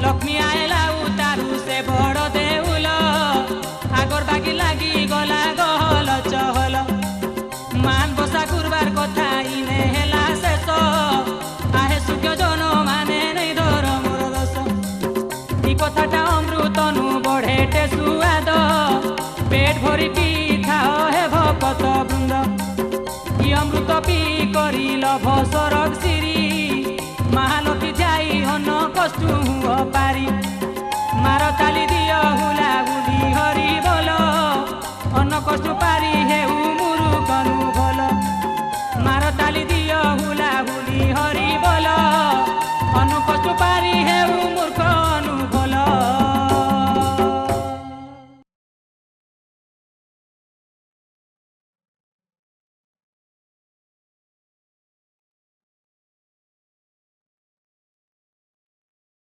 लक्ष्मी आएला उतारू से बड़ देउल आगर बागी लागी गला गहल चहल मान बसा गुरुबार कथा इने हेला शेष आहे सूर्य जन माने नहीं धर मोर दस ई कथाटा अमृतनु बढ़ेटे सुआद पेट भरी पी खाओ हे भक्त वृंद ई अमृत पी करिल भसरग सिरी महालक्ष्मी जाई हन कस्तु पारी।